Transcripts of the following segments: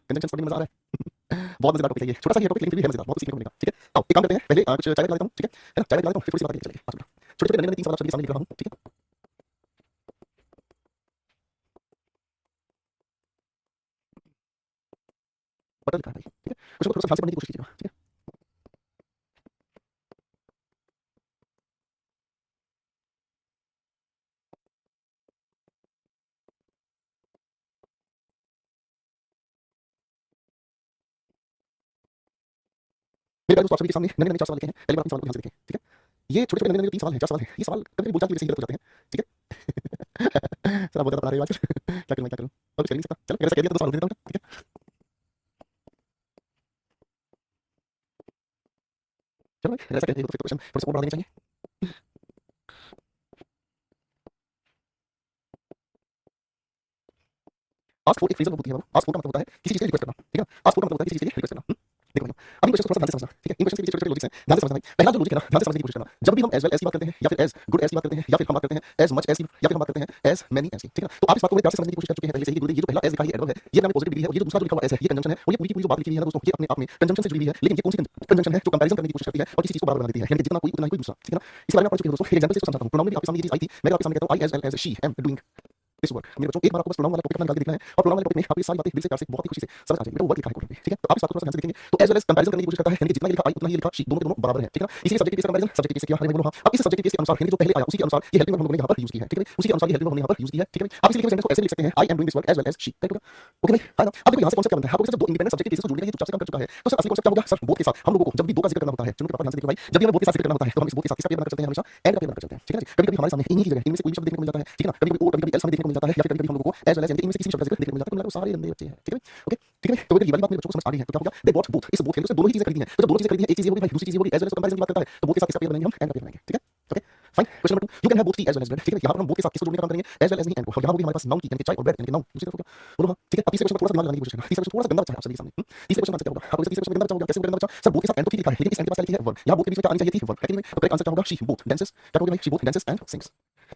Conjunctions पढ़ने में मजा आ रहा है। बहुत मजेदार टॉपिक है ये, छोटा सा ही टॉपिक लेकिन फिर भी है मजेदार, बहुत सीखने को मिलेगा। ठीक है, आओ एक काम करते हैं, पहले कुछ चाय पिला देता हूँ। ठीक है ना, चाय पिला देता हूँ, फिर थोड़ी सी बात चलेगी। छोटे छोटे नन्हे नन्हे 3 सवाल आप सभी के सामने लिख रहा हूँ। ठीक है, बटन लिखा है भाई। ठीक है, उसको थोड़ा सा ध्यान से पढ़ने की कोशिश कीजिएगा। ठीक है, मेरे दोस्तों आप सभी के सामने नन्हे नन्हे 4 सवाल लिखे हैं। पहली बार 3 सवाल को ध्यान से देखें। ठीक है, ये छोटे छोटे नन्हे नन्हे 3 सवाल हैं, 4 सवाल हैं। ये सवाल कभी कभी बोलचाल की वजह से ही गलत हो जाते हैं। ठीक है, सर आप बहुत ज्यादा पढ़ा रहे हो आजकल। क्या करूँ मैं, क्या करूँ, और कुछ कर ही नहीं सकता। चलो मेरा से कह दिया तो 2 सवाल और दे देता हूँ। ठीक है, चलो भाई ऐसा कहते हैं तो फिर क्वेश्चन थोड़ा सा और बढ़ा देना चाहिए। आस्क फॉर एक फ्रेजल होती है, आस्क फॉर का मतलब होता है किसी चीज के लिए रिक्वेस्ट करना। ठीक है, आस्क फॉर का मतलब होता है किसी चीज के लिए रिक्वेस्ट करना। देखो भाई, अभी क्वेश्चन थोड़ा सा ध्यान से समझना। ठीक है, इन क्वेश्चन के पीछे छोटे छोटे लॉजिक्स हैं, ध्यान से समझना भाई। पहला जो लॉजिक है ना, ध्यान से समझने की कोशिश करना। जब भी हम एज वेल एज की बात करते हैं, या फिर एज गुड एज की बात करते हैं, या फिर हम बात करते हैं एज मच एज की, या फिर हम बात करते हैं एज मेनी एज की। ठीक है, तो आप इस बात को बड़े प्यार से समझने की कोशिश कर चुके हैं पहले से ही। ये जो पहला एज लिखा है ये एडवर्ब है, ये मैंने पॉजिटिव डिग्री है, और ये जो दूसरा जो लिखा हुआ एज है ये कंजंक्शन है। और ये पूरी की पूरी जो बात लिखी हुई है ना दोस्तों, ये अपने आप में कंजंक्शन से जुड़ी हुई है। लेकिन ये कौन सी कंजंक्शन है जो कंपैरिजन करने की कोशिश करती है और किसी चीज को बराबर बना देती है, यानी कि जितना कोई उतना ही कोई दूसरा। ठीक है ना, इस बारे में आप पढ़ चुके हैं दोस्तों। एक एग्जांपल से इसको समझाता हूं। प्रोनाउन में भी आपके सामने ये चीज आई थी, मैं आपके सामने कहता हूं I as well as she am doing this work. मेरे बच्चों एक बार आपको बस प्रोनाउन वाला टॉपिक अपना निकाल के देखना है, और प्रोनाउन वाले टॉपिक में आपको ये सारी बातें दिल से प्यार से बहुत ही खुशी से समझ आ जाएगी। बेटा वो वर्क लिखा है कोड में। ठीक है, तो आप इस बात को थोड़ा सा ध्यान से देखेंगे तो एज वेल एज कंपैरिजन करने की कोशिश करता है, यानी कि जितना ये लिखा आई उतना ही लिखा शी, दोनों के दोनों बराबर है। ठीक है ना, इसीलिए सब्जेक्ट केस का कंपैरिजन सब्जेक्ट केस से किया। अरे भाई बोलो हां, अब इस सब्जेक्ट केस के अनुसार यानी जो पहले आया उसी के अनुसार ये हेल्पिंग वर्ब हम लोगों ने यहां पर यूज की है। ठीक है, उसी के अनुसार ये हेल्पिंग वर्ब हमने यहां पर यूज की है। ठीक है, आप इसी लिखे हुए सेंटेंस को ऐसे लिख सकते हैं, I am doing this work as well as she. Right होगा, ओके भाई। है ना, अब देखो यहां से कॉन्सेप्ट क्या बनता है, आपको जब दो इंडिपेंडेंट सब्जेक्ट केसेस को जोड़ने का ये चुपचाप से काम कर चुका है, तो सर असली कॉन्सेप्ट क्या होगा सर, बोथ के साथ हम लोगों को जब भी दो का जिक्र करना होता है, चुनो के पापा ध्यान से देखो भाई, जब भी हमें बोथ के साथ जिक्र करना होता है तो हम इस बोथ के साथ किसका पेयर बनाकर चलते हैं, हमेशा एंड का पेयर बनाकर चलते हैं। ठीक है, कभी कभी हमारे सामने इन्हीं की जगह इनमें से कोई भी शब्द देखने को मिल जाता है। ठीक है ना, कभी कभी और कभी कभी एल्स हमें देखने को मिल जाता है, या फिर कभी कभी हम लोगों को एज वेल एज यानी कि इनमें से किसी शब्द का जिक्र देखने को मिल जाता है। तो सारे अंधे बच्चे हैं। ठीक है, ओके ठीक है। तो अगर ये वाली बात मेरे बच्चों को समझ आ रही है तो क्या होगा, दे बॉट बोथ, इस बोथ के दोनों ही चीजें खरीदी हैं। तो जब दोनों चीजें खरीदी हैं, एक चीज ये होगी भाई, दूसरी चीज ये होगी एज वेल एज कंपैरिजन की बात करता है, तो बोथ के साथ किसका पेयर बनाएंगे हम, एंड का पेयर बनाएंगे। ठीक है, okay fine. Question number 2, you can have both tea as well as bread. ठीक है, यहां पर हम बोथ के साथ किसको जोड़ने का काम करेंगे, एज वेल एज नहीं एंड को। और यहां होगी हमारे पास नाउन की, यानी कि चाय और ब्रेड, यानी कि नाउन दूसरी तरफ होगा। बोलो हां, ठीक है। अब तीसरे क्वेश्चन पर थोड़ा सा दिमाग लगाने की कोशिश करना। तीसरा क्वेश्चन थोड़ा सा गंदा बच्चा है आप सभी के सामने। तीसरे क्वेश्चन का आंसर क्या होगा, आपको तीसरे क्वेश्चन में गंदा बच्चा हो गया, कैसे गंदा बच्चा सर, बोथ के साथ एंड तो ठीक लिखा है, लेकिन इस एंड के पास क्या लिखी है, वर्ब। यहां बोथ के बीच में क्या आनी चाहिए थी, वर्ब। है कि नहीं, तो करेक्ट आंसर क्या होगा, शी बोथ डांसेस। क्या होगा भाई, she both dances and sings.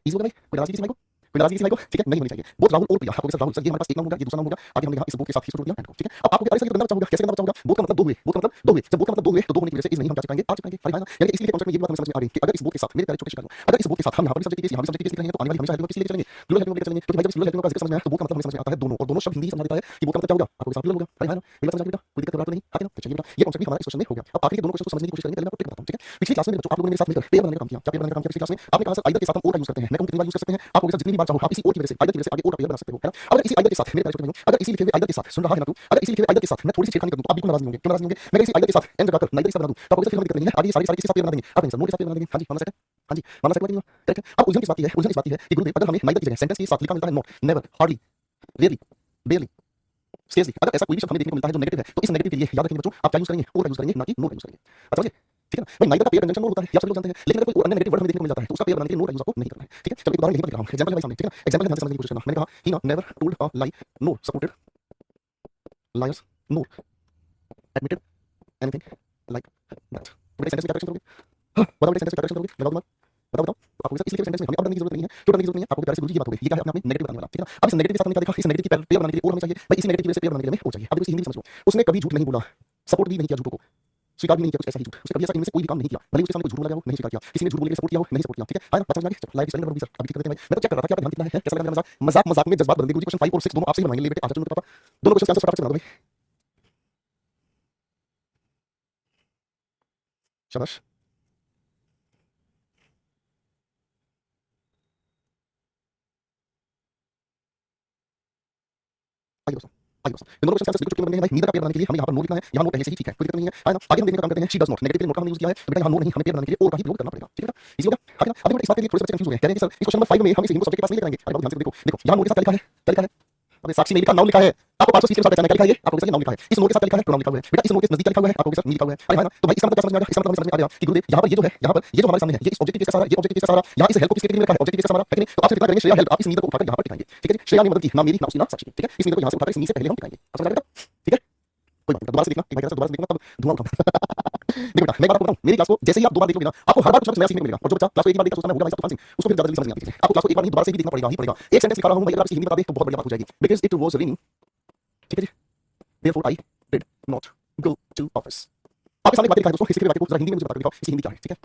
Easy होगा भाई, कोई नाराजगी किसी भाई को, कोई नाराजगी किसी भाई को, ठीक है नहीं होनी चाहिए। बोथ राहुल और प्रिया, आपको सर राहुल सर ये हमारे पास एक नाम होगा, ये दूसरा नाम होगा, आगे हमने कहा इस बोथ के साथ किसको जोड़ दिया, एंड को। ठीक है, अब आपको अरे सर ये तो गंदा बच्चा होगा, कैसे गंदा बच्चा होगा, बोथ का मतलब दो हुए, बोथ का मतलब दो हुए, जब बोथ का मतलब दो हुए तो दो होने की वजह से इस नहीं हम क्या चिपकाएंगे, आज चिपकाएंगे। फाइन है ना, यानी कि इसलिए कॉन्सेप्ट में ये बात हमें समझ में आ रही है कि अगर इस बोथ के साथ मेरे प्यारे छोटे शिकागो, अगर इस बोथ के साथ हम यहां पर सब्जेक्ट केस, यहां भी सब्जेक्ट केस लिख रहे हैं, तो आने वाली हमेशा हेल्पिंग वर्ब किस लिए चलेंगे, प्लूरल हेल्पिंग वर्ब लेकर चलेंगे। क्योंकि भाई जब प्लूरल हेल्पिंग वर्ब का जिक्र समझ में आया तो बोथ का मतलब हमें समझ में आता है दोनों, और दोनों शब्द हिंदी समझा देता है कि बोथ का मतलब क्या होगा, आपको साथ प्लूरल होगा। फाइन है ना, ये बात समझ आ गई बेटा, कोई दिक्कत तो नहीं है ना, तो चलिए बेटा ये कॉन्सेप्ट भी हमारा इस क्वेश्चन में हो गया। अब आखिरी के दोनों क्वेश्चन को समझने की कोशिश करेंगे, पहले मैं आपको बताता हूं। ठीक है, पिछली क्लास में बच्चों आप लोगों ने मेरे साथ मिलकर पेयर बनाने का काम किया। क्या पेयर बनाने का काम किया पिछली क्लास में, आपने कहा सर आइदर के साथ हम और का यूज करते हैं। मैं कहूं कितनी बार यूज कर सकते हैं, आपको जितनी भी बार चाहो आप इसी और की वजह से, आइदर की वजह से आगे और का पेयर बना सकते हो। है ना, अगर इसी आइदर के साथ मेरे प्यारे छोटे भाइयों, अगर इसी लिखे हुए आइदर के साथ सुन रहा है ना तू, अगर इसी लिखे हुए आइदर के साथ मैं थोड़ी सी छेड़खानी कर दूं तो आप बिल्कुल नाराज नहीं होंगे। क्यों नाराज नहीं होंगे, मैं इसी आइदर के साथ एंड लगाकर नाइदर के साथ बना दूं तो आपको फिर दिक्कत नहीं है, आगे सारी सारी किसी साथ पेयर बना देंगे, आप सर नोट के साथ पेयर बना देंगे। हां जी माना सेट है, हां जी माना सेट है, करेक्ट है। अब उलझन किस बात की है, उलझन इस बात की है कि गुरुदेव अगर हमें नाइदर की जगह सेंटेंस के साथ लिखा मिलता है not, never, hardly, rarely, बेयरली, scarcely, अगर ऐसा कोई भी शब्द हमें देखने को मिलता है जो नेगेटिव है, तो इस नेगेटिव के लिए याद रखेंगे बच्चों, आप क्या यूज करेंगे, और का यूज करेंगे, ना कि नो का यूज करेंगे। अच्छा समझे, ठीक है ना भाई। नाइदर का पेयर कंजंक्शन नोट होता है, ये आप सभी लोग जानते हैं, लेकिन अगर कोई और अन्य नेगेटिव वर्ड हमें देखने को मिल जाता है तो उसका पेयर बनाने के लिए नो का यूज आपको नहीं करना है। ठीक है, चलो एक उदाहरण यहीं पर लिख रहा हूं, एग्जांपल है हमारे सामने। ठीक है ना, एग्जांपल ध्यान से समझने की कोशिश करना। मैंने कहा he not never told a lie, nor supported liars, nor admitted anything like that. तो बेटा सेंटेंस में क्या करेक्शन करोगे, बताओ बेटा सेंटेंस में क्या करेक्शन करोगे, लगाओ दिमाग, बताओ बताओ। तो आपको इसलिए सेंटेंस में हमें अब बनाने की जरूरत नहीं है, क्यों बनाने की जरूरत नहीं है, आपको प्यारे से गुरुजी की बात हो गई, ये क्या है अपने आप में नेगेटिव बनाने वाला। ठीक है ना, अब इस नेगेटिव के साथ हमने क्या देखा, इस नेगेटिव की पेयर बनाने के लिए और हमें चाहिए भाई, इसी नेगेटिव की वजह से पेयर बनाने के लिए हमें और चाहिए। अब देखो इसे हिंदी में समझ लो, उसने कभी झूठ नहीं बोला, सपोर्ट भी नहीं किया झूठों को, स्वीकार भी नहीं किया कुछ ऐसा ही झूठ, उसने कभी ऐसा इनमें से कोई भी काम नहीं किया, भले ही उसके सामने कोई झूठ बोला गया हो नहीं स्वीकार किया, किसी ने झूठ बोल के सपोर्ट किया हो नहीं सपोर्ट किया। ठीक है, आया बात समझ में आ गई। चलो लाइव स्पेलिंग नंबर 20 सर अभी ठीक करते हैं भाई, मैं तो चेक कर रहा था कि आपका ध्यान कितना है, कैसा लगा मेरा मजाक, मजाक मजाक में जज्बात बदल गए। क्वेश्चन 5 और 6 दोनों आपसे ही बनवाएंगे, ले बेटे आजा चलो पापा, दोनों क्वेश्चन आंसर फटाफट से बना दो भाई, शाबाश। आगे दोस्तों, आगे दोस्तों, इन दोनों क्वेश्चन आंसर बिल्कुल चुटकी में बने हैं भाई। नीदर का पेयर बनाने के लिए हमें यहाँ पर नो लिखना है, यहाँ नो पहले से ही ठीक है, कोई दिक्कत नहीं है। आया ना, आगे हम देखने का काम करते हैं, शी डज नॉट, नेगेटिव के लिए नोट का हमने यूज किया है, तो बेटा यहाँ नो नहीं, हमें पेयर बनाने के लिए और का ही प्रयोग करना पड़ेगा। ठीक है ना, इजी हो गया। आगे ना, अभी बेटा इस बात के लिए थोड़े से बच्चे कंफ्यूज हो गए, कह रहे हैं कि सर इस क्वेश्चन नंबर 5 में हम इस हिंदू सब्जेक्ट के पास नहीं लेकर आएंगे। अरे बहुत ध्यान से देखो, देखो यहाँ नो के साथ क्या लिखा है, क्या लिखा है, अबे साक्षी नहीं लिखा, नाउन लिखा है। आपको 530 के अनुसार पहचानना है, क्या लिखा है ये, आपको कैसे नाउन लिखा है, इस नो के साथ क्या लिखा है, प्रोनाउन लिखा हुआ है। बेटा इस नो के नजदीक क्या लिखा हुआ है, आपको कैसे नहीं लिखा हुआ है। अरे है ना, तो भाई इसका मतलब क्या समझ में आ गया, इसका मतलब हमें समझ में आ गया कि गुरुदेव यहाँ पर ये जो है, यहाँ पर ये जो हमारे सामने है, ये इस ऑब्जेक्टिव केस का सहारा, ये ऑब्जेक्टिव केस का सहारा, यहाँ इस हेल्प को किसके लिए रखा है, ऑब्जेक्टिव केस का सहारा है कि नहीं। तो आपसे कितना करेंगे, श्रेया हेल्प, आप इस नीदर को उठाकर यहाँ पर टिकाएंगे। ठीक है जी, श्रेया ने मदद की, ना मेरी ना उसकी ना साक्षी। ठीक है, इस नीदर को यहाँ से उठाकर इस नी से पहले हम टिकाएंगे। आप समझ आ गया, ठीक है, कोई बात नहीं, दोबारा से देखना, एक बार दोबारा से देखना, तब धुआं उठा देखो बेटा, मैं बात आपको बताऊं, मेरी क्लास को जैसे ही आप 2 बार देखोगे ना, आपको हर बार कुछ ना कुछ नया सीखने को मिलेगा। और जो बच्चा क्लास को एक बार देखता है उसका नाम होगा भाई साहब तूफान सिंह, उसको फिर ज्यादा जल्दी समझ नहीं आती चीजें। आपको क्लास को एक बार नहीं दोबारा से भी देखना पड़ेगा ही पड़ेगा। एक सेंटेंस लिखा रहा हूं भाई, अगर आप इसकी हिंदी बता दें तो बहुत बढ़िया बात हो जाएगी, बिकॉज़ इट वाज रेनिंग। ठीक है जी, therefore I did not go to office. आपके सामने एक वाक्य लिखा है दोस्तों, इसके वाक्य को जरा हिंदी में मुझे बता कर दिखाओ, इसकी हिंदी क्या है, ठीक है?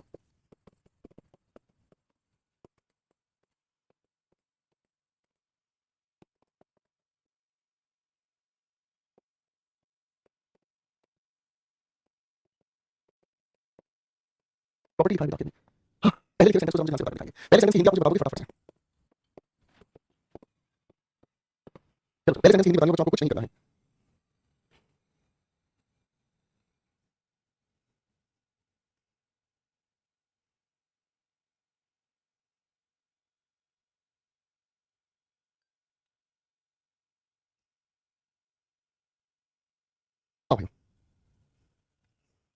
प्रॉपर्टी लिखा है वाक्य में। हाँ, पहले लिखे सेंटेंस को मुझे ध्यान से बता कर दिखाइए। पहले सेंटेंस की हिंदी आप मुझे बताओगे फटाफट से। चलो पहले सेंटेंस की हिंदी बताइए, बच्चों आपको कुछ नहीं करना है। आओ भाई,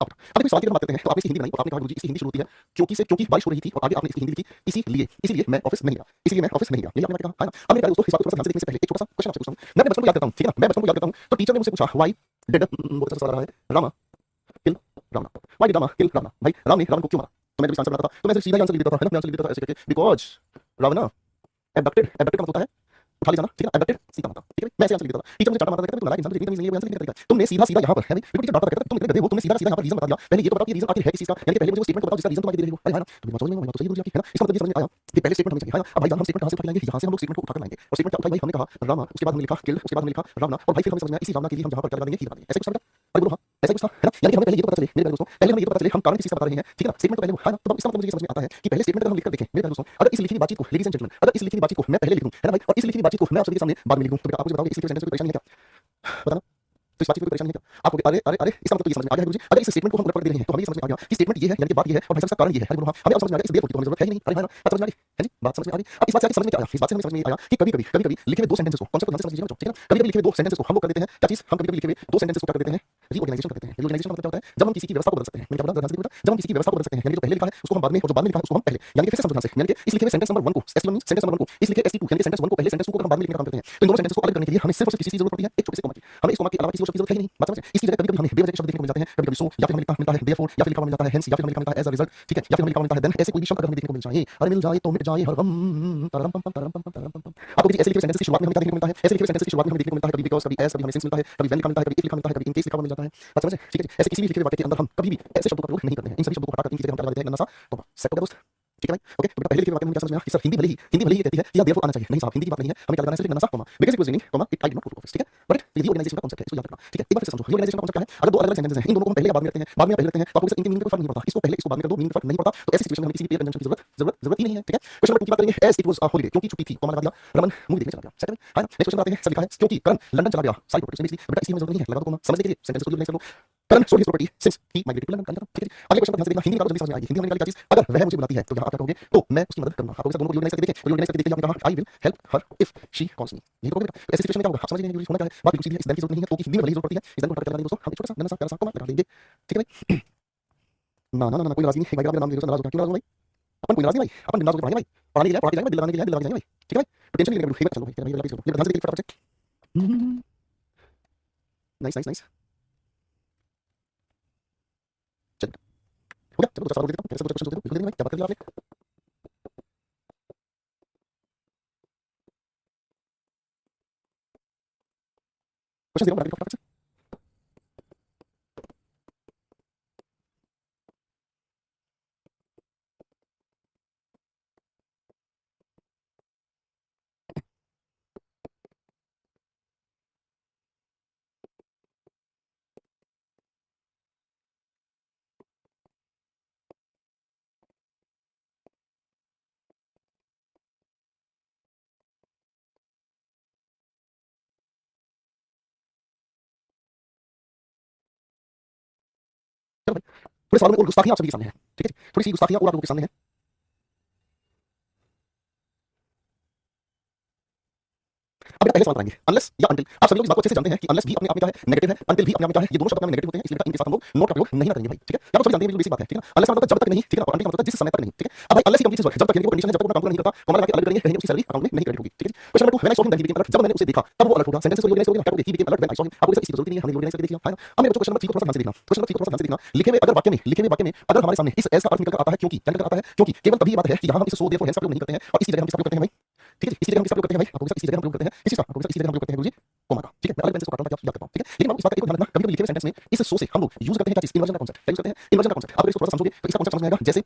अब देखो सवाल की अगर बात करते हैं तो आपने इसकी हिंदी बनाई और आपने कहा गुरुजी इसकी हिंदी शुरू होती है क्योंकि बारिश हो रही थी और आगे आपने इसकी हिंदी लिखी इसीलिए मैं ऑफिस नहीं गया, इसीलिए मैं ऑफिस नहीं गया, यही आपने कहा है ना। अब मेरे प्यारे दोस्तों इस बात को थोड़ा सा ध्यान से देखने से पहले एक छोटा सा क्वेश्चन आपसे पूछता हूं। मैं अपने बचपन को याद करता हूं, ठीक है ना, मैं बचपन को याद करता हूं तो टीचर ने मुझसे पूछा व्हाई डिड बहुत अच्छा सवाल रहा है, रामा किल रावणा, व्हाई डिड रामा किल रावणा, भाई राम ने रावण को क्यों मारा? तो मैं जब आंसर बनाता था तो मैं सीधा आंसर लिख देता था, है ना, मैं आंसर लिख देता था ऐसे करके, बिकॉज़ रावणा एबडक्टेड का मतलब होता है उठा ले जाना, ठीक है ना, एबडक्टेड सीधा मतलब, ठीक है मैं ऐसे आंसर लिख देता था। टीचर मुझे डांटा मारता था, तुम नालायक इंसान, तुम नहीं ये आंसर लिखने का तरीका, तुमने सीधा यहाँ पर है नहीं, बिल्कुल टीचर डांटा कहता तुम इतने गधे हो, तुमने सीधा यहाँ पर रीजन बता दिया, पहले ये तो बताओ कि रीजन आखिर है किस चीज का, यानी कि पहले मुझे वो स्टेटमेंट बताओ जिसका रीजन तुम आगे दे रहे हो। अरे है ना, तुम्हें समझ में नहीं, तो सही बोल दिया, है ना, इसका मतलब ये समझ में आया कि पहले स्टेटमेंट हमें चाहिए, है ना। अब भाई हम स्टेटमेंट कहां से उठा के लाएंगे, यहां से हम लोग स्टेटमेंट को उठा कर लाएंगे और स्टेटमेंट क्या उठाई भाई, हमने कहा रामा, उसके बाद हमने लिखा किल, उसके बाद हमने लिखा रावणा और भाई फिर हमें समझ में आया इसी रावणा के लिए हम जहां पर क्या लगा देंगे ही लगा देंगे, ऐसे कुछ था। अरे बोलो हाँ ऐसा कुछ था, है ना, यानी कि हमें पहले ये तो पता चले मेरे प्यारे दोस्तों, पहले हमें ये तो पता चले हम कारण किसी से बता रहे हैं, ठीक है ना, स्टेटमेंट तो पहले वो है ना, तो इसका मतलब मुझे ये समझ में आता है कि पहले स्टेटमेंट अगर हम लिखकर देखें मेरे प्यारे दोस्तों, अगर इस लिखी हुई बातचीत को लेडीज एंड जेंटलमैन, अगर इस लिखी हुई बातचीत को मैं पहले लिखूं, है ना भाई, और इस लिखी हुई बातचीत को मैं आप सभी के सामने बाद में लिखूं, तो बेटा आप मुझे बताओगे इस लिखी हुई सेंटेंस में कोई परेशानी है क्या? बताना। तो इस बात की कोई परेशानी है क्या आपको? अरे अरे अरे इसका मतलब तो ये समझ में आ गया है गुरुजी, अगर इस स्टेटमेंट को हम पढ़ दे रहे हैं तो हमें ये समझ में आ गया कि स्टेटमेंट ये है यानी कि बात ये है और भाई साहब इसका कारण ये है। अरे बोलो हाँ, हमें अब समझ में आ गया, इस देर की तो हमें जरूरत है ही नहीं। अरे है ना, बात समझ में आ रही है जी, बात समझ में आ रही। अब इस बात से आगे समझ में क्या आया, इस बात से हमें समझ में आया कि कभी-कभी लिखे हुए दो सेंटेंसेस को कॉन्सेप्ट को ध्यान से समझ लीजिएगा बच्चों, ठीक है ना, कभी-कभी लिखे हुए दो सेंटेंसेस को हम लोग कर देते हैं क्या चीज, हम कभी-कभी लिखे हुए दो सेंटेंसेस को क्या कर देते हैं, रीऑर्गेनाइजेशन कर देते हैं। रीऑर्गेनाइजेशन का मतलब क्या होता है, जब हम किसी की व्यवस्था को बदल सकते हैं, मैंने क्या बोला ध्यान से देखिए, जब हम किसी की व्यवस्था को बदल सकते हैं, यानी जो पहले लिखा है उसको हम बाद में और जो बाद में लिखा है उसको हम पहले, यानी कि फिर से समझो ध्यान से, यानी कि इस लिखे हुए सेंटेंस नंबर 1 को S1 सेंटेंस नंबर 1 को इस लिखे ST2 यानी कि सेंटेंस 1 को पहले सेंटेंस 2 को हम बाद में लिखने का काम करते हैं। तो इन दोनों सेंटेंस को अलग करने के लिए हमें सिर्फ और सिर्फ किसी चीज की जरूरत पड़ती है, एक छोटे से कॉमा की। हमें इस कॉमा के अलावा किसी और शब्द की जरूरत है ही नहीं, बात समझे। इसकी जगह कभी-कभी हमें बेवजह शब्द देखने को मिल जाते हैं, कभी-कभी सो या फिर हमें लिखा मिलता है देयरफॉर या फिर लिखा मिल जाता है हेंस या फिर हमें लिखा मिलता है एज अ रिजल्ट, ठीक है, या फिर हमें लिखा मिलता है देन, ऐसे कोई भी शब्द अगर हमें देखने को मिल जाए, अरे मिल जाए तो मिट जाए हर गम, तररम पम पम तररम पम पम तररम पम पम। आपको देखिए ऐसे लिखे सेंटेंस की शुरुआत में हमें क्या देखने को मिलता है, ऐसे लिखे सेंटेंस की शुरुआत में हमें देखने को मिलता है कभी बिकॉज़, कभी एज, कभी हमें सिंस मिलता है, कभी व्हेन लिखा मिलता है, कभी इफ लिखा मिलता है, कभी इन केस लिखा मिल जाता है, बात समझे, ठीक है। ऐसे किसी भी लिखे हुए वाक्य के अंदर हम कभी भी ऐसे शब्दों का प्रयोग नहीं करते हैं, इन सभी शब्दों को हटाकर इनकी जगह हम क्या लगा देते हैं नन्ना सा कॉमा। सेट हो गया दोस्त, ठीक है भाई, ओके। तो बेटा पहले लिखे हुए वाक्य में क्या समझ में आया कि सर हिंदी भले ही ये कहती है कि यहाँ देयरफॉर आना चाहिए, नहीं साहब हिंदी की बात नहीं है, हमें क्या लगाना है सिर्फ नन्ना सा comma, because it was raining comma it I did not go to office, ठीक है। बट रीऑर्गेनाइजेशन का कांसेप्ट है, इसको याद रखना, ठीक है। एक बार फिर समझो रीऑर्गेनाइजेशन का कांसेप्ट क्या है, अगर दो अलग-अलग सेंटेंसेस हैं, इन दोनों को हम पहले या बाद में रखते हैं, बाद में या पहले रखते हैं, तो आपको इनके मीनिंग में कोई फर्क नहीं पड़ता, इसको पहले इसको बाद में कर दो, मीनिंग में फर्क नहीं पड़ता। तो ऐसी सिचुएशन में हमें किसी भी पेयर कंजंक्शन की जरूरत ही नहीं है, ठीक है। क्वेश्चन नंबर 2 की बात करेंगे, as it was a holiday, क्योंकि छुट्टी थी, कॉमा लगा दिया, रमन मूवी देखने चला गया, सेट है ना। नेक्स्ट क्वेश्चन आते हैं, सब लिखा है क्योंकि करण लंदन चला गया, सारी प्रॉपर्टी बेसिकली बेटा इसकी हमें जरूरत नहीं है, लगा दो कॉमा, समझने के लिए सेंटेंस को यूज कर लो। Karan sold his property since he migrated to London, ठीक है। अगले क्वेश्चन पर ध्यान से देखना, हिंदी में जल्दी समझ में आएगी, हिंदी में निकाली क्या चीज, अगर वह मुझे बुलाती है तो यहाँ आप क्या कहोगे, तो मैं उसकी मदद करूंगा। आपको दोनों को यूनाइज करके देखें, यूनाइज करके देखिए, आपने कहा I will help her if she calls me, यही तो कहोगे बेटा। तो ऐसी सिचुएशन में क्या होगा, आप समझ गए होना क्या है, बात बिल्कुल सीधी है, इस देन की जरूरत नहीं है, तो की हिंदी में भले ही जरूरत पड़ती है, इस देन को हटा कर लगा देंगे दोस्तों, हम एक छोटा सा नन्हा सा प्यारा सा कॉमा लगा देंगे, ठीक है भाई। ना ना ना कोई नाराज नहीं है भाई, मेरा नाम ले लो, नाराज होगा, क्यों नाराज हो भाई, अपन कोई नाराज नहीं भाई, अपन बिंदास होकर पढ़ाएंगे भाई, पढ़ाने के लिए पढ़ा के जाएंगे, दिल लगाने के लिए दिल लगा जाएंगे भाई, ठीक है भाई। तो टेंशन नहीं लेना बिल्कुल, चलो भाई चलो भाई, ध्यान से देखिए फटाफट से, नाइस नाइस नाइस, चलो हो गया। चलो दूसरा सवाल देता हूं, फिर से दूसरा क्वेश्चन दे दो, भाई क्या बात कर दी आपने। क्वेश्चन दे रहा हूं, फटाफट से। चलो भाई, थोड़े सवालों में और गुस्ताखियां आप सभी के सामने है, ठीक है, थोड़ी सी गुस्ताखियां और आप लोगों के सामने है। अब बेटा पहले सवाल कराएंगे, अनलेस या अंटिल, आप सभी लोग इस बात को अच्छे से जानते हैं कि अनलेस भी अपने आप में क्या है, नेगेटिव है, अंटिल भी अपने आप में क्या है, ये दोनों शब्द अपने आप में नेगेटिव होते हैं, इसलिए बेटा इनके साथ हम लोग नोट का प्रयोग नहीं ना करेंगे भाई, ठीक है। आप लोग सभी जानते हैं, बिल्कुल बेसिक बात है, ठीक है ना। अनलेस का मतलब जब तक नहीं, ठीक है ना, और अंटिल का मतलब जिस समय तक नहीं, ठीक है। अब भाई अनलेस की कंप्लीट चीज जब तक यानी कि वो कंडीशन है, जब तक वो काम पूरा नहीं करता, कॉमा लगा के अलग करेंगे, कहीं उसकी सैलरी अकाउंट में नहीं क्रेडिट होगी, ठीक है। Question number 2, when I saw him that he became alert, जब मैंने उसे देखा तब वो अलर्ट होगा, सेंटेंस को रीऑर्गेनाइज करोगे ना, क्या करोगे, he became alert when I saw him, आपको इसकी जरूरत नहीं है, हमने रीऑर्गेनाइज करके देख लिया, है ना। अब मेरे बच्चों क्वेश्चन नंबर 3 को थोड़ा सा ध्यान से देखना, क्वेश्चन नंबर 3 को थोड़ा सा ध्यान से देखना, लिखे हुए अगर वाक्य में, लिखे हुए वाक्य में अगर हमारे सामने इस एज का अर्थ निकल कर आता है क्योंकि, क्या निकल कर आता है, क्योंकि, केवल तभी ये बात है कि यहां हम इसे सो देयरफॉर हेंस का प्रयोग नहीं करते हैं और इसी जगह हम इसका प्रयोग करते हैं भाई ठीक है, इसी जगह हम किसका प्रयोग करते हैं भाई, आपको इसी जगह हम प्रयोग करते हैं किसी का, आपको इसी जगह हम प्रयोग करते हैं गुरुजी कोमा का। ठीक है, मैं अलग पेन से काटता हूं ताकि आप याद कर पाओ। ठीक है, लेकिन आपको इस बात का ध्यान रखना, कभी-कभी लिखे हुए सेंटेंस में इस सो से हम लोग यूज करते हैं क्या चीज, इन्वर्जन का कॉन्सेप्ट। क्या यूज करते हैं, इन्वर्जन का कॉन्सेप्ट। आप इसको थोड़ा सा समझोगे तो इसका कॉन्सेप्ट समझ में आएगा, जैसे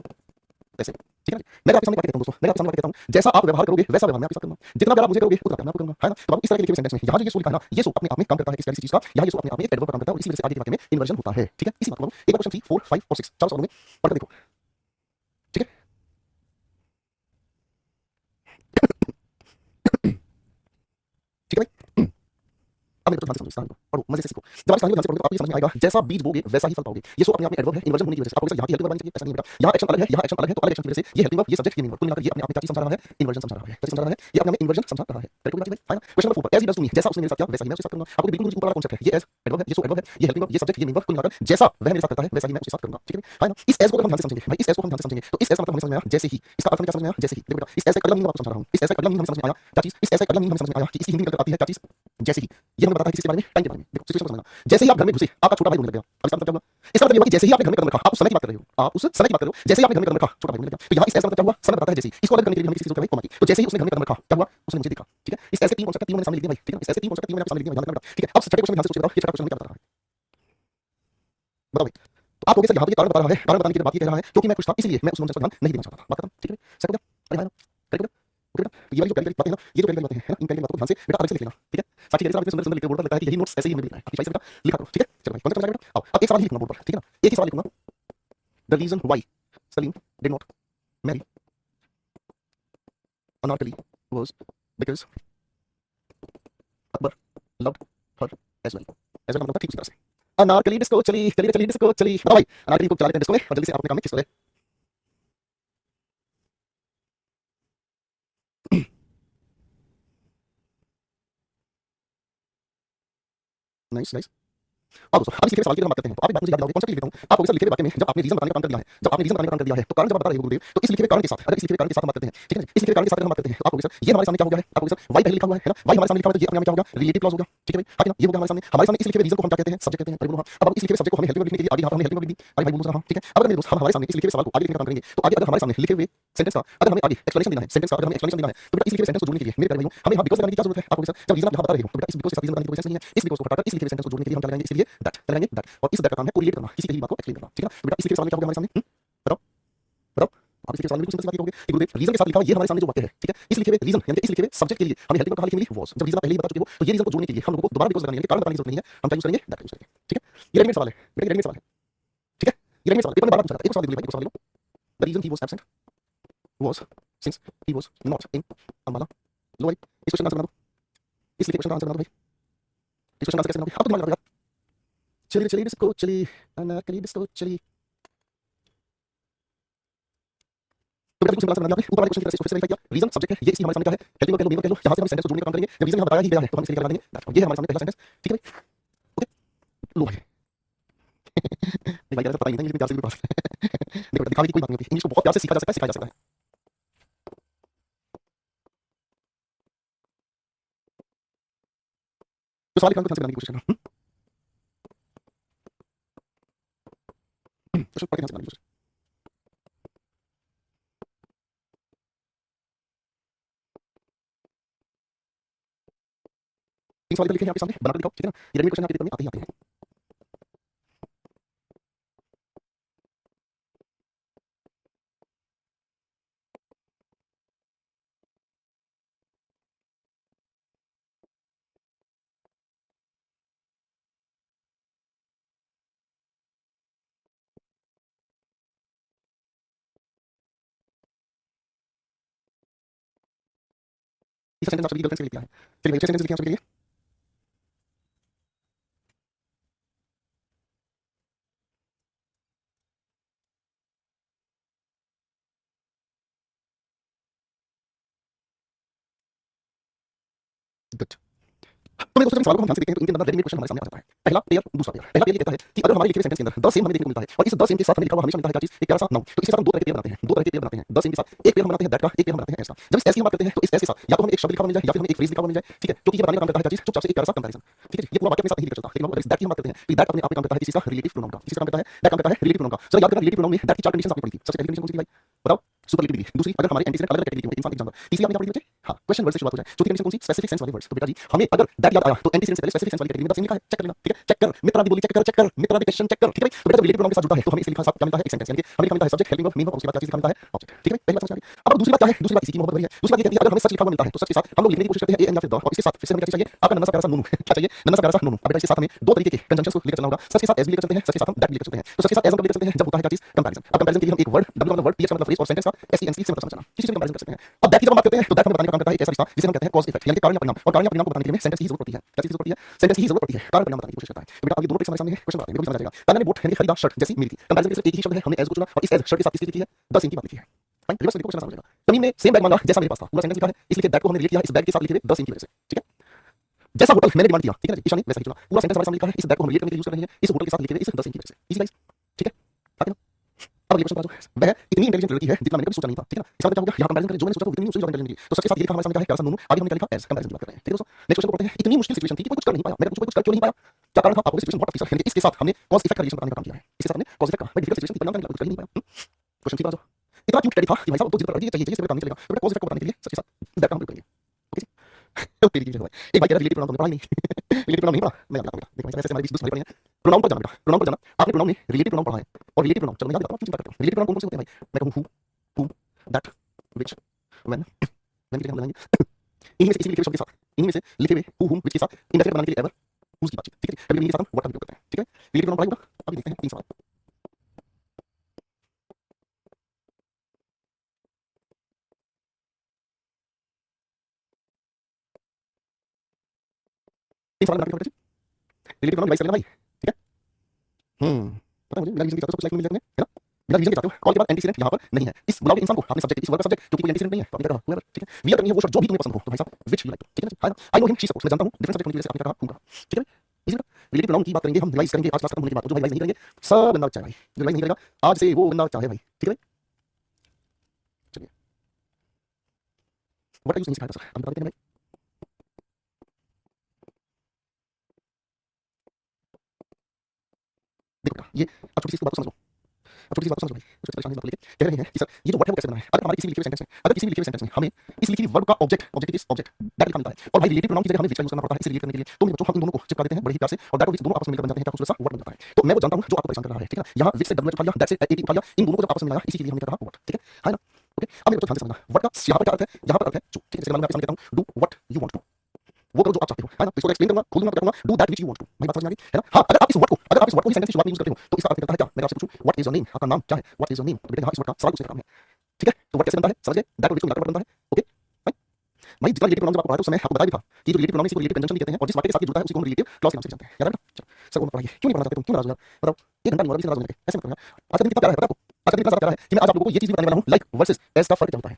तैसे। ठीक है, मैं आपके सामने बात करता हूं दोस्तों, मैं आपके सामने बात करता हूं, जैसा आप व्यवहार करोगे वैसा व्यवहार मैं आपके साथ करूंगा, जितना प्यार आप मुझे करोगे उतना प्यार मैं आपको करूंगा, है ना। तो आप इस तरह के लिखे हुए सेंटेंस में यहां जो ये सो लिखा है ना, ये सो अपने आप में काम करता है किस चीज का, यहां ये सो अपने आप में एडवर्ब काम करता है और इसी वजह से आगे के वाक्य में इन्वर्जन होता है। ठीक है, इसी बात को एक बार क्वेश्चन 3 4 5 और 6 चारों सवालों में पढ़ के देखो। ठीक है, ठीक है भाई। अब मेरे को ध्यान से समझो इस कहानी को और मजे से सीखो। जब आप इस कहानी को ध्यान से पढ़ोगे तो आपको ये समझ में आएगा, जैसा बीज बोगे वैसा ही फल पाओगे। ये सो अपने आप में एडवर्ब है, इन्वर्जन होने की वजह से आपको यहाँ की हेल्पिंग वर्ब आनी चाहिए, ऐसा नहीं है बेटा। यहाँ एक्शन अलग है, यहाँ एक्शन अलग है, तो अलग एक्शन की वजह से ये हेल्पिंग वर्ब, ये सब्जेक्ट, ये मेन वर्ब, कुल मिलाकर ये अपने आप में क्या चीज समझा रहा है, इन्वर्जन समझा रहा है। क्या समझा रहा है, ये अपने आप में इन्वर्जन समझा रहा है। करेक्ट होगा भाई, फाइन। क्वेश्चन नंबर 4 पर as he does to me, जैसा उसने मेरे साथ किया वैसा ही मैं उसके साथ करूंगा। आपको बिल्कुल ऊपर वाला कॉन्सेप्ट है, ये एज एडवर्ब है, ये सो एडवर्ब है, ये हेल्पिंग वर्ब, ये सब्जेक्ट, ये मेन वर्ब, कुल मिलाकर जैसा वह मेरे साथ करता है वैसा ही मैं उसके साथ करूंगा। ठीक है फाइन। इस एज को हम ध्यान से समझेंगे भाई, इस एज को हम ध्यान से समझेंगे तो इस एज का मतलब हमें समझ में आया जैसे ही, इसका अर्थ हमें क्या समझ में आया, जैसे ही। देखो बेटा, इस एज का अगला मीनिंग मैं आपको समझा रहा हूं, इस एज का अगला मीनिंग हमें समझ में आया क्या चीज, इस एज का अगला मीनिंग हमें समझ में आया कि इसकी हिंदी निकल कर आती है क्या चीज, जैसे ही। ये हमें बताता है किसके बारे में, टाइम के बारे में। देखो सिचुएशन को समझना, जैसे ही आप घर में घुसे आपका छोटा भाई रोने लग गया। अब इसका मतलब क्या हुआ, इसका मतलब ये हुआ कि जैसे ही आपने घर में कदम रखा, आप उस समय की बात कर रहे हो, आप उस समय की बात कर रहे हो, जैसे ही आपने घर में कदम रखा छोटा भाई रोने लग गया। तो यहाँ इस एज का मतलब क्या हुआ, समय बताता है जैसे ही। इसको अलग करने के लिए हमें किसी चीज को भाई कोमा की, तो जैसे ही उसने घर में कदम रखा क्या हुआ, उसने मुझे देखा। ठीक है, इस एज के तीन कॉन्सेप्ट, तीन मैंने सामने लिख दिए भाई। ठीक है, इस एज के तीन कॉन्सेप्ट, तीन मैंने आपके सामने लिख दिए, ध्यान रखना बेटा। ठीक है, अब छठे क्वेश्चन में ध्यान से सोचिए, बताओ ये छठा क्वेश्चन क्या बता रहा है, बताओ भाई। तो आप कहोगे सर यहाँ पे ये कारण बता रहा है, कारण बताने के लिए बात ये कह रहा है क्योंकि मैं खुश था इसलिए मैं उस नॉनसेंस पर ध्यान नहीं देना चाहता था। बात खत्म। ठीक है, सेट हो गया, अरे भाई करेक्ट हो गया। ओके बेटा, ये वाली जो प्यारी बातें हैं ना, ये जो प्यारी बातें हैं ना, इन प्यारी बातों को ध्यान से बेटा अलग से लिख लेना। ठीक है, साथी जैसे आप इतने सुंदर सुंदर लिखे बोर्ड पर, लगता है कि यही नोट्स ऐसे ही हमें भी लिखना है। आपकी चॉइस है बेटा, लिखा करो। ठीक है, चलो भाई कॉन्सेप्ट समझ आया बेटा। अब एक सवाल ही लिखूंगा बोर्ड पर, ठीक है ना, एक ही सवाल लिखूंगा। The reason why Salim did not marry Anarkali was because Akbar loved her as well. As well मतलब ठीक उसी तरह से। अनारकली डिस्को चली चली चली डिस्को चली। बताओ भाई, अनारकली को चला लेते हैं डिस्को में और जल्दी से आप अपने काम में किस तरह। Nice nice. अब दोस्तों अब इस लिखे हुए सवाल की अगर हम बात करते हैं तो आप एक बात मुझे याद दिलाओगे, कॉन्सेप्ट लिख देता हूं। आपको इस लिखे हुए वाक्य में जब आपने रीजन बताने का काम कर दिया है, जब आपने रीजन बताने का काम कर दिया है तो कारण जब आप बता रहे हो गुरुदेव, तो इस लिखे हुए कारण के साथ, अगर इस लिखे हुए कारण के साथ हम बात करते हैं, ठीक है, इस लिखे हुए कारण के साथ अगर हम बात करते हैं तो आपको सर ये हमारे सामने क्या हो गया है, आपको सर वाई पहले लिखा हुआ है ना, वाई हमारे सामने लिखा हुआ है तो ये अपने आप में क्या होगा, रिलेटिव क्लॉज होगा। ठीक है भाई, हाँ कि ना, ये हो गया हमारे सामने इस लिखे हुए रीजन को हम क्या कहते हैं, सब्जेक्ट कहते हैं। बोलो हाँ। अब इस लिखे हुए सब्जेक्ट को हमें हेल्पिंग वर्ब लिखने के लिए आगे यहाँ पर हमने हेल्पिंग वर्ब लिख दी। अरे भाई बोल रहा हूं। ठीक है, अब अगर मेरे दोस्त हम हमारे सामने इस लिखे हुए सवाल को आगे लिखने का काम करेंगे तो आगे अगर हमारे सामने लिखे हुए सेंटेंस का अगर हमें आगे एक्सप्लेनेशन देना है, सेंटेंस का अगर हमें एक्सप्लेनेशन देना है तो बेटा इस लिखे हुए सेंटेंस को जोड़ने के लिए मेरे प्यारे भाइयों हमें यहाँ बिकॉज़ लगाने की क्या जरूरत है। आपको सर जब रीजन आप यहाँ बता रहे हो तो बेटा इस बिकॉज़ के साथ रीजन लगाने की कोई सेंस नहीं है। इस बिकॉज़ को हटाकर इस लिखे हुए सेंटेंस को जोड़ने के लिए हम क्या लगाएंगे, इसलिए दैट लगाएंगे, दैट। और इस दैट का काम है कोरिलेट करना, किसी की बात को एक्सप्लेन करना। ठीक है ना, तो बेटा इस लिखे हुए सवाल में क्या हो गया हमारे सामने, बताओ बताओ। आप इस लिखे हुए सवाल में बिल्कुल सिंपल सी बात कहोगे कि गुरुदेव रीजन के साथ लिखा हुआ ये हमारे सामने जो वाक्य है, ठीक है, इस लिखे हुए रीजन यानी कि इस लिखे हुए सब्जेक्ट के लिए हमें हेल्पिंग वर्ब कहाँ लिखी मिली, वाज। जब रीजन आप पहले ही बता चुके हो तो ये रीजन को जोड़ने के लिए हम लोगों को दोबारा बिकॉज़ लगाने यानी कारण बताने की जरूरत नहीं है, हम क्या यूज करेंगे, दैट यूज करेंगे। ठीक है, ये रेडीमेड सवाल है बेटा, ये रेडीमेड सवाल है। ठीक है, ये रेडीमेड सवाल पेपर में बार बार पूछा जाता है। एक सवाल दे दो भाई, एक सवाल दे दो। The reason he was absent was since he was not in Ambala। लो भाई इस क्वेश्चन का आंसर बना दो, इस क्वेश्चन का आंसर बना दो भाई। इस क्वेश्चन का आंसर कैसे बनाओगे, आप तो दिमाग लगाओगे। चली चली डिस्को चली अनारकली डिस्को चली। तो बेटा बिल्कुल सिंपल आंसर बना दिया आपने, ऊपर वाले क्वेश्चन की तरह से इसको फिर से वेरीफाई किया। रीजन सब्जेक्ट है, ये इसकी हमारे सामने क्या है, हेल्पिंग वर्ब कह लो, मेन वर्ब कह लो, जहां से हम सेंटेंस को जोड़ने का काम करेंगे। जब रीजन यहाँ बताया ही गया है तो हम इसे लेकर लगा देंगे दैट। और ये है हमारे सामने पहला सेंटेंस। ठीक है भाई, ओके लो भाई। नहीं भाई यार पता ही नहीं, लेकिन प्यार से भी बात देखो बेटा, दिखाने की कोई बात नहीं होती, इंग्लिश को बहुत प्यार से सीखा जा सकता है, सिखाया जा सकता है। तो सवाल को ध्यान से बनाने की कोशिश करना। क्वेश्चन पढ़ के ध्यान से बनाने की कोशिश। तीन सवाल लिखे हैं आपके सामने, बनाकर दिखाओ। ठीक है ना, ये रेडीमेड क्वेश्चन आपके पेपर में आते ही आते हैं। तीसरा सेंटेंस आप सभी गर्लफ्रेंड्स के लिए लिखा है। चलिए भाई, 6 सेंटेंस लिखे हैं आप सभी के लिए। गुड। तो मेरे दोस्तों जब सवाल को हम ध्यान से देखते हैं तो इनके अंदर रेडीमेड क्वेश्चन हमारे सामने आ जाता है। पहला पेयर, दूसरा पेयर। पहला पेयर ये कहता है कि अगर हमारे लिखे हुए सेंटेंस के अंदर द सेम हमें देखने को मिलता है और इस द सेम के साथ हमें लिखा हुआ हमेशा मिलता है क्या चीज, एक प्यारा सा नाउन, तो इसके साथ हम दो तरह के पेयर बनाते हैं, दो तरह के पेयर बनाते हैं। द सेम के साथ एक पेयर हम बनाते हैं दैट का, एक पेयर हम बनाते हैं एस का। जब इस एस की हम बात करते हैं तो इस एस के साथ या तो हमें एक शब्द लिखा हुआ मिल जाए या फिर हमें एक फ्रेज लिखा हुआ मिल जाए। ठीक है, क्योंकि ये बताने का काम करता है क्या चीज, चुपचाप से एक प्यारा सा कंपैरिजन। ठीक है, ये पूरा वाक्य अपने साथ नहीं लिखा चलता, लेकिन अगर दैट की हम बात करते हैं तो दैट अपने आप में काम करता है किसी का रिलेटिव प्रोनाउन का, किसी का काम करता है दैट काम करता है रिलेटिव प्रोनाउन का। सर याद करना रिलेटिव प्रोनाउन में दैट की चार कंडीशंस आपने पढ़ी थी। सबसे पहली कंडीशन कौन सी थी भाई, बताओ, सुपरलेटिव डिग्री। दूसरी, अगर हमारे एंटीसीडेंट अलग अलग कैटेगरी के इंसान एग्जांपल। तीसरी आपने क्या पढ़ी थी बच्चे, हाँ, क्वेश्चन वर्ड से शुरुआत हो जाए। चौथी कंडीशन कौन सी? स्पेसिफिक सेंस वाले वर्ड्स। तो बेटा जी हमें अगर दैट याद आया तो एंटीसीडेंट से पहले स्पेसिफिक सेंस वाली कैटेगरी में द सेम लिखा है, चेक कर लेना, ठीक है? चेक कर, मित्रा दी बोली चेक कर, मित्रा दी क्वेश्चन चेक कर, ठीक है भाई? तो बेटा जब रिलेटिव प्रोनाउन के साथ जुड़ता है तो हमें इसे लिखा साथ क्या मिलता है? एक सेंटेंस, यानी कि हमें लिखा मिलता है subject, helping verb, main verb, उसके बाद क्या चीज लिखा मिलता है? ऑब्जेक्ट, ठीक है भाई? पहली बात समझ आ गई। अब दूसरी बात क्या है? दूसरी बात इसी की मोहब्बत भरी है। दूसरी बात ये कहती है अगर हमें सच लिखा हुआ मिलता है तो सच के साथ हम लोग लिखने की कोशिश करते हैं एन या फिर द, और इसके साथ फिर से हमें क्या चीज चाहिए? आपका नन्ना सा प्यारा सा नूनू। क्या चाहिए? नन्ना सा प्यारा सा नूनू। अब बेटा इसके साथ हमें दो तरीके के कंजंक्शंस को लेकर चलना होगा। सच के साथ एज भी लेकर चलते हैं, सच के साथ हम दैट भी लेकर चलते हैं। तो सच के साथ एज हम कब लेकर चलते हैं? जब होता है क्या चीज? कंपैरिजन। अब कंपैरिजन के लिए हम एक वर्ड डब्ल्यू का मतलब वर्ड, पीएच का मतलब फ्रेज और सेंटेंस का एसईएनसी से मतलब समझना, किसी से भी कंपैरिजन कर सकते हैं। अब दैट की जब हम बात करते हैं तो दैट हमें बताने का काम करता है एक ऐसा रिश्ता जिसे हम कहते हैं कॉज इफेक्ट, यानी कि कारण या परिणाम। और कारण या परिणाम को बताने के लिए सेंटेंस की जरूरत पड़ती है। क्या चीज की जरूरत पड़ती है? सेंटेंस की जरूरत पड़ती है, कारण परिणाम बताने की कोशिश करता है। तो बेटा अब ये दोनों ट्रिक्स हमारे सामने है, क्वेश्चन आते हैं, बिल्कुल समझ आ जाएगा। पहले ने बूट यानी खरीदा शर्ट जैसी मिली थी, कंपैरिजन के लिए एक ही शब्द है, हमने एज को चुना और इस एज शर्ट के साथ किसकी लिखी है? द सेम की बात लिखी है। फाइन, रिवर्स देखो क्वेश्चन समझ जाएगा। तमीम ने सेम बैग मांगा जैसा मेरे पास था, पूरा सेंटेंस लिखा है, इसलिए दैट को हमने रिलेट किया है इस बैग के साथ लिखे हुए द सेम की वजह से, ठीक है? जैसा होटल मैंने डिमांड किया, ठीक है ना, ईशानी वैसा ही चुना, पूरा सेंटेंस हमारे सामने लिखा है, इस बैग को हम रिलेट करने के लिए यूज कर रहे हैं इस होटल के साथ लिखे हुए इस द सेम की वजह से। इजी गाइस, ठीक है? आगे ना, अब अगले क्वेश्चन पर आ जाओ। वह इतनी इंटेलिजेंट लड़की है जितना मैंने कभी सोचा नहीं था, ठीक है ना? इसका मतलब क्या होगा? यहाँ कंपैरिजन करें, जो मैंने सोचा था उतनी नहीं उससे ज्यादा इंटेलिजेंट थी। तो सच के साथ ये लिखा हमारे सामने क्या है? प्यारा सा नूनू, आगे हमने क्या लिखा? एज कंपैरिजन की बात कर रहे हैं, ठीक है दोस्तों? नेक्स्ट क्वेश्चन को पढ़ते हैं। इतनी मुश्किल सिचुएशन थी कि कोई कुछ कर नहीं पाया, मैंने कुछ कर क्यों नहीं पाया? क्या कारण था? आपको सिचुएशन बहुत टफ थी, इसके साथ हमने कॉज इफेक्ट का रिलेशन बताने का काम किया है। इसके साथ हमने कॉज इफेक्ट का, भाई डिफिकल्ट सिचुएशन थी, परिणाम करने का कुछ कर ही नहीं पाया। क्वेश्चन 3 पर आ जाओ। इतना क्यूट टेडी था कि भाई साहब तो जिद पर अड़ी चाहिए जिससे काम नहीं चलेगा। तो बेटा कॉज इफेक्ट को बताने के लिए सच के साथ दैट का हम करेंगे, ओके जी? तो तेरी की भाई एक भाई कह रहा रिलेटिव प्रोनाउन पढ़ा ही नहीं। रिलेटिव प्रोनाउन नहीं पढ़ा, मैं जानता हूं बेटा, देखो ऐसे हमारे बीच दूसरे पढ़े हैं। प्रोनाउन पर जाना बेटा, प्रोनाउन पर जाना। आपने प्रोनाउन में रिलेटिव प्रोनाउन पढ़ा है और रिलेटिव प्रोनाउन, चलो मैं याद दिलाता हूं, क्यों चिंता करते हो? रिलेटिव प्रोनाउन कौन से होते हैं भाई? मैं कहूं who, whom, that, which, when, when के लिए हम लगाएंगे इनमें से किसी भी लिखे हुए शब्द के साथ, इनमें से लिखे हुए who, whom, which के साथ इंडेफिनिट बनाने के लिए ever, whose की बातचीत, ठीक है? कभी-कभी इनके साथ हम what का भी उपयोग करते हैं, ठीक है? रिलेटिव प्रोनाउन पढ़ाई बेटा, अभी देखते हैं 3 सवाल। तीन सवाल बना के रिलेटिव प्रोनाउन डिवाइस कर लेना भाई, ठीक है? पता है मुझे, मेरा रीजन के साथ सब कुछ लाइफ में मिल जाते हैं, है ना? बिना रीजन के चाहते हो, कॉल के बाद एंटीसीडेंट यहाँ पर नहीं है। इस बुलाओगे इंसान को, आपने सब्जेक्ट, इस वर्ग का सब्जेक्ट क्योंकि कोई एंटीसीडेंट नहीं है, तो आपने कहा whoever, ठीक है? वी करनी है वो शब्द जो भी तुम्हें पसंद हो, तो भाई साहब व्हिच यू लाइक, ठीक है ना? I know him she supports, मैं जानता हूँ डिफरेंट सब्जेक्ट होने की वजह से आपने कहा whom कहा, ठीक है भाई? इसी तरह रिलेटिव प्रोनाउन की बात करेंगे हम, रिवाइज करेंगे आज क्लास खत्म होने के बाद। तो जो भाई रिवाइज नहीं करेंगे सब गंदा बच्चा है भाई, जो रिवाइज नहीं करेगा आज से वो गंदा बच्चा है भाई, ठीक है भाई? चलिए, वर्ड का यूज नहीं सिखाया था सर, हम बता देते हैं भाई। देखो बेटा, ये अब छोटी सी बात को समझ लो, अब छोटी सी बात को समझ लो भाई, कुछ परेशानी मत लेके कह रहे हैं कि सर ये जो वर्ड है वो कैसे बना है? अगर हमारे किसी भी लिखे हुए सेंटेंस में, अगर किसी भी लिखे हुए सेंटेंस में हमें इस लिखी हुई वर्ब का object, object is object, that लिखा मिलता है और भाई रिलेटिव प्रोनाउन की जगह हमें विच का यूज करना पड़ता है इसे रिलेट करने के लिए। तो मेरे बच्चों हम इन दोनों को चिपका देते हैं बड़े ही प्यार से और दैट और विच दोनों आपस में मिलकर बन जाते हैं, क्या खूबसूरत सा वर्ड बन जाता है। तो मैं वो जानता हूं जो आपको परेशान कर रहा है, ठीक है ना? यहाँ विच से डब्ल्यू उठा लिया, दैट से एटी उठा लिया, इन दोनों को जब आपस में मिलाया इसी के लिए हमने कहा वर्ड, ठीक है ना? ओके, अब मेरे बच्चों ध्यान से समझना, वर्ड का यहाँ पर क्या अर्थ है? यहाँ पर अर्थ है जो, ठीक है? जैसे मैं आपके सामने कहता हूं do what you want to, वो करो जो आप चाहते हो, है ना? तो इसको एक्सप्लेन करूंगा, खोल दूंगा, क्या कहूंगा? Do that which you want to. भाई बात समझ में आ गई, है ना? हाँ, अगर आप इस वर्ड को, अगर आप इस वर्ड को ही सेंटेंस की शुरुआत में यूज करते हो तो इसका अर्थ करता है क्या? मैं आपसे पूछूं व्हाट इज योर नेम, आपका नाम क्या है? व्हाट इज योर नेम, तो बेटा यहाँ इस वर्ड का सवाल पूछने का काम है, ठीक है? तो वर्ड कैसे बनता है समझ गए? दैट और व्हिच को मिलाकर वर्ड बनता है, ओके? भाई जितना रिलेटिव प्रोनाउन जब आपको पढ़ाया तो उस समय आपको बताया भी था कि जो रिलेटिव प्रोनाउन इसी को रिलेटिव कंजंक्शन भी कहते हैं और जिस वाक्य के साथ ये जुड़ता है उसी को हम रिलेटिव क्लॉज के नाम से जानते हैं, याद है बेटा? चलो सर को मत पढ़ाइए, क्यों नहीं पढ़ना चाहते तुम, क्यों नाराज हो यार? बताओ, एक घंटा नहीं हुआ नाराज होने के, ऐसे मत करो यार। आज का दिन कितना प्यारा है पता है आपको? आज का दिन इतना ज्यादा प्यारा है कि मैं आज आप लोगों को ये चीज भी बताने वाला हूं, लाइक वर्सेस एज का फर्क क्या होता है।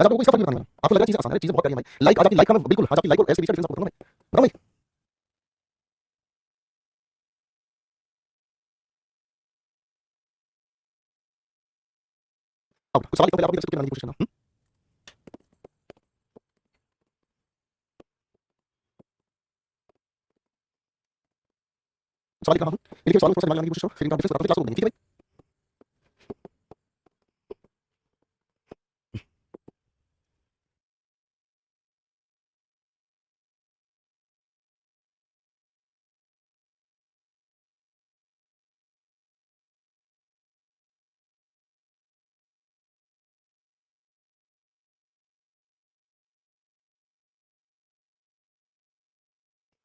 आज आप लोगों को इसका फर्क भी बताने वाला हूं। आपको लग रहा है चीजें आसान है, चीजें बहुत प्यारी है भाई। लाइक आज आपकी लाइक का मैं बिल्कुल आज आपकी लाइक और एज के बीच का डिफरेंस आपको बताऊंगा भाई, बताऊं भाई? अब कुछ सवाल लिखो, पहले आप भी बनाने की कोशिश करना। सवाल लिख रहा हूं, लिखे सवाल को थोड़ा सा दिमाग लगाने की कोशिश करो, फिर इनका डिफरेंस बताओ, क्लास को देंगे, ठीक है भाई?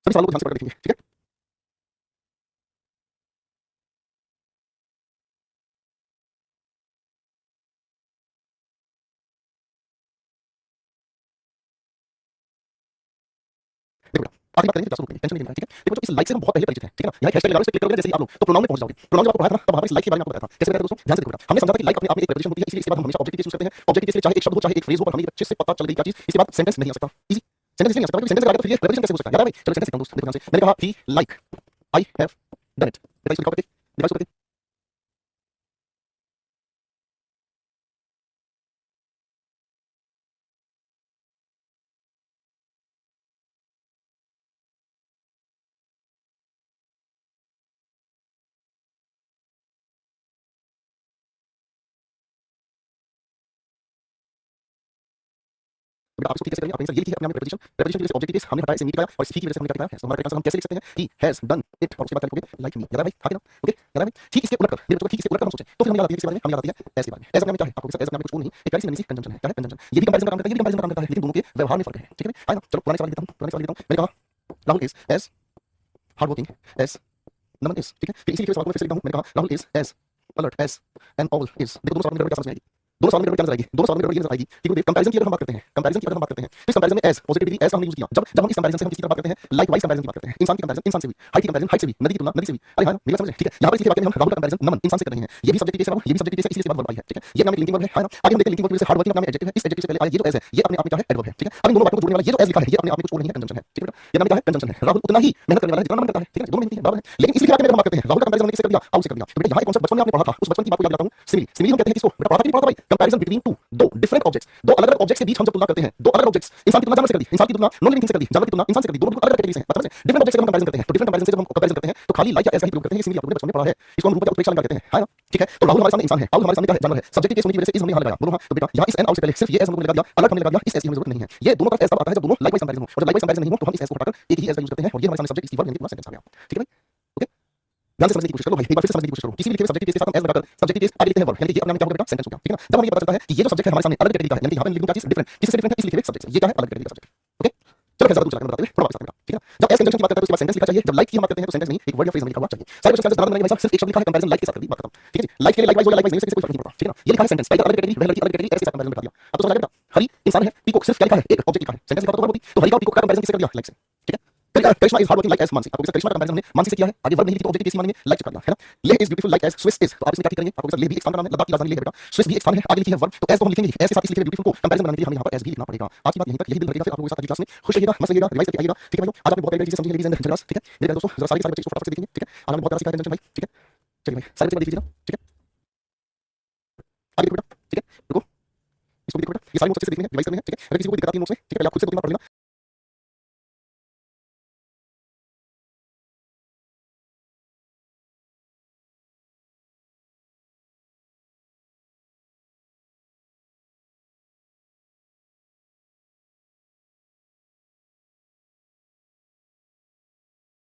सभी सवालों को ध्यान से पढ़कर देखेंगे, ठीक है? देखो बेटा, आखिरी बात करेंगे क्लास को रोकेंगे, टेंशन नहीं लेना है, ठीक है? देखो जो इस लाइक से हम बहुत पहले परिचित हैं, ठीक है ना? यहाँ एक हैशटैग लगा लो, इस पे क्लिक करोगे जैसे ही आप लोग तो प्रोनाउन में पहुंच जाओगे। प्रोनाउन जब आपको पढ़ाया था ना तब वहां पर इस लाइक के बारे में आपको बताया था, कैसे बताया था दोस्तों? ध्यान से देखो बेटा, हमने समझा था कि लाइक अपने आप में एक प्रेपोजिशन होती है, इसलिए इसके बाद हम हमेशा ऑब्जेक्ट के यूज करते हैं। ऑब्जेक्ट के लिए चाहे एक शब्द हो चाहे एक फ्रेज हो, पर हमें अच्छे से पता चल गई क्या चीज, इसके बाद सेंटेंस नहीं आ सकता। इजी सेंटेंस नहीं आ सकता, क्योंकि सेंटेंस लगाएगा तो फिर ये प्रेपोजिशन कैसे हो सकता है? याद है भाई? चलो सेंटेंस लिखता हूं दोस्त, देखो ध्यान से। मैंने कहा he like, I have done it, बेटा इसको लिखा करके, डिवाइस को करके तो बेटा आप इसको ठीक कैसे करेंगे? आप कहेंगे सर ये लिखी है अपने आप में preposition, preposition की वजह से objective case हमने हटाया, इसे निकाला और इस he की वजह से हमने क्या लिखा है? तो हमारा correct answer हम कैसे लिख सकते हैं? he has done it और उसके बाद क्या लिखोगे? like me। याद है भाई? हाँ कि ना? ओके याद है भाई? ठीक इसके उलट कर, मेरे बच्चों को ठीक इसके उलट कर हम सोचें तो फिर हमें याद आती है किसके बारे में? हमें याद आती है as के बारे में। as अपने आप में क्या है? आपको as अपने आप में कुछ और नहीं, एक प्यारी सी नन्ही सी कंजंक्शन है। क्या है कंजंक्शन? ये भी कंपैरिजन का काम करता है, ये भी कंपैरिजन का काम करता है, लेकिन दोनों के व्यवहार में फर्क है। ठीक है भाई? आए ना? चलो पुराने सवाल लेता हूँ, पुराने सवाल लेता हूँ। मैंने कहा Rahul is as hardworking as Naman is। ठीक है? फिर इसी लिखे हुए सवाल को मैं फिर से लिखता हूँ। मैंने कहा Rahul is as alert as an owl is। देखो दोनों सवाल में गड़बड़ क्या समझ में आएगी? दोनों सवाल में गड़बड़ क्या नजर आएगी? दोनों सवाल में गड़बड़ ये नजर आएगी कि देखो कंपैरिजन की अगर हम बात करते हैं, कंपैरिजन की अगर हम बात करते हैं तो इस कंपैरिजन में एज पॉजिटिवली एज का हमने यूज किया। जब हम इस कंपैरिजन से हम किसी की बात करते हैं, लाइकवाइज कंपैरिजन की बात करते हैं, इंसान की कंपैरिजन इंसान से भी, हाइट की कंपैरिजन हाइट से भी, नदी की तुलना नदी से भी। अरे हां मेरी बात समझ ठीक है? यहां पर इसके वाक्य में हम राहुल का कंपैरिजन नमन इंसान से कर रहे हैं। ये भी सब्जेक्टिव केस है, ये भी सब्जेक्टिव केस है, इसलिए इसके बाद वर्ब आई है। ठीक है? ये नाम एक लिंकिंग वर्ब है। हां आगे हम देखते हैं लिंकिंग वर्ब से हार्ड वर्किंग नाम में एडजेक्टिव है। इस एडजेक्टिव से पहले आया ये जो एज है, ये अपने आप में क्या है? एडवर्ब है। ठीक है? अब इन दोनों बातों को जोड़ने वाला ये जो एज लिखा है, ये अपने आप में कुछ और नहीं है, कंजंक्शन है। ठीक है बेटा? ये नाम क्या है? कंजंक्शन है। राहुल उतना ही मेहनत करने वाला है जितना नमन करता है। ठीक है? दोनों में बराबर है। लेकिन इस लिखे वाक्य में हम बात करते हैं राहुल का कंपैरिजन हमने किससे कर दिया? आउ से कर दिया। तो बेटा यहां एक कांसेप्ट बचपन में आपने पढ़ा था, उस बचपन की बात को याद दिलाता हूं। सिमिली सिमिली हम कहते हैं किसको? बेटा पढ़ा था कि नहीं पढ़ा था भाई? कंपैरिजन बिटवीन टू दो डिफरेंट ऑब्जेक्ट्स, दो अलग अलग ऑब्जेक्ट्स के बीच हम जब तुलना करते हैं, दो अलग अलग ऑब्जेक्ट्स, इंसान की तुलना जानवर से कर दी, इंसान की तुलना नॉन लिविंग थिंग से कर दी, जानवर की तुलना इंसान से कर दी, दोनों बिल्कुल अलग अलग कैटेगरी से हैं। मतलब डिफरेंट ऑब्जेक्ट्स से हम कंपैरिजन करते हैं, तो डिफरेंट कंपैरिजन से जब हम कंपैरिजन करते हैं तो खाली लाइक या ऐसा ही प्रयोग करते हैं। ये सिमिली आपने बचपन में पढ़ा है। इसको हम रूपक या उत्प्रेक्षा अलंकार कहते हैं। है ना? ठीक है? तो राहुल हमारे सामने इंसान है, राहुल हमारे सामने क्या है? जानवर है। सब्जेक्टिव केस होने की वजह से इस हमने यहां लगाया। बोलो हां। तो बेटा यहां इस एन आउट से पहले सिर्फ ये एस हमको लगा दिया, अलग हमने लगा दिया, इस एस की हमें जरूरत नहीं है। ये दोनों तरफ एस तब आता है जब दोनों लाइकवाइज कंपैरिजन हो, और जब लाइकवाइज कंपैरिजन नहीं हो तो हम इस एस को हटाकर एक ही एस का यूज करते हैं और ये हमारे सामने सब्जेक्ट इसकी वर्ब यानी पूरा सेंटेंस आ गया। ठीक है भाई? ओके? ध्यान से समझने की कोशिश करो भाई, एक बार फिर से समझने की कोशिश करो। किसी भी लिखे हुए सब्जेक्टिव केस के साथ हम एस लगाकर सब्जेक्टिव केस आगे लिखते हैं वर्ब, यानी कि ये अपने आप में क्या होगा बेटा? सेंटेंस हो गया। ठीक है ना? जब हमें ये पता चलता है कि ये जो सब्जेक्ट है हमारे सामने अलग कैटेगरी का है, यानी कि यहां पे लिखूंगा चीज डिफरेंट, किससे डिफरेंट है? इस लिखे हुए सब्जेक्ट से। ये क्या है? अलग कैटेगरी का सब्जेक्ट। ओके? चलो फिर ज्यादा कुछ लगाकर बताते हुए थोड़ा वापस आते हैं। ठीक है ना? जब एस कंजंक्शन की बात करते हैं तो उसके बाद सेंटेंस लिखना चाहिए, जब लाइक की हम बात करते हैं तो सेंटेंस नहीं एक वर्ड या फ्रेज में लिखा हुआ चाहिए। सारे क्वेश्चन आंसर बनाने के बाद सिर्फ एक शब्द लिखा है कंपैरिजन लाइक के साथ कर दी, बात खत्म। ठीक है जी? लाइक के लिए लाइकवाइज हो या लाइकवाइज नहीं से कोई फर्क नहीं पड़ता। ठीक है ना? ये लिखा है सेंटेंस, टाइगर अलग कैटेगरी, वह लड़की अलग कैटेगरी, ऐसे साथ कंपैरिजन बता दिया। अब तो समझ आ गया बेटा? हरी इंसान है, पीकॉक सिर्फ क्या लिखा है? एक ऑब्जेक्ट लिखा है। सेंटेंस लिखा तो वर्ब होती, तो हरी का पीकॉक का कंपैरिजन किससे कर दिया? लाइक से। ठीक है? Karishma is hard working like as Mansi. आपको करिश्मा का कंपैरिजन हमने मानसी से किया है, आगे वर्ब नहीं लिखी तो ऑब्जेक्ट किसी माने में लाइक चिपका दिया। है ना? Leh is beautiful like as Swiss is. तो आप इसमें क्या करेंगे? आपको लेह भी एक स्थान का नाम है, लद्दाख की राजधानी लेह है बेटा। स्विस भी एक स्थान है, आगे लिखी है वर्ब, तो एज तो हम लिखेंगे, एज के साथ इस लिखे ब्यूटीफुल को कंपैरिजन बनाने के लिए हमें यहाँ पर एज भी लिखना पड़ेगा। आज की बात यहीं तक, यही दिन भरेगा। फिर आप लोगों के साथ अगली क्लास में खुश रहिएगा, मस्त रहिएगा, रिवाइज करके आइएगा। ठीक है भाइयों? आज आपने बहुत प्यारी चीजें समझी, रिवीजन क्लास। ठीक है मेरे प्यारे दोस्तों, जरा सारे बच्चे इसको फटाफट से देखेंगे। ठीक है? आज हमने बहुत प्यारा सिखाया कंजंक्शन भाई। ठीक है? चलिए भाई सारे बच्चे देख लीजिए ना। ठीक है? आगे देखो बेटा। ठीक है? रुको, इसको भी देखो बेटा, ये सारी नोट्स अच्छे से देखनी है, रिवाइज करनी है। ठीक है? अगर किसी को कोई दिक्कत आती है नोट्स में, ठीक है, पहले आप खुद से 2 3 बार पढ़ लेना।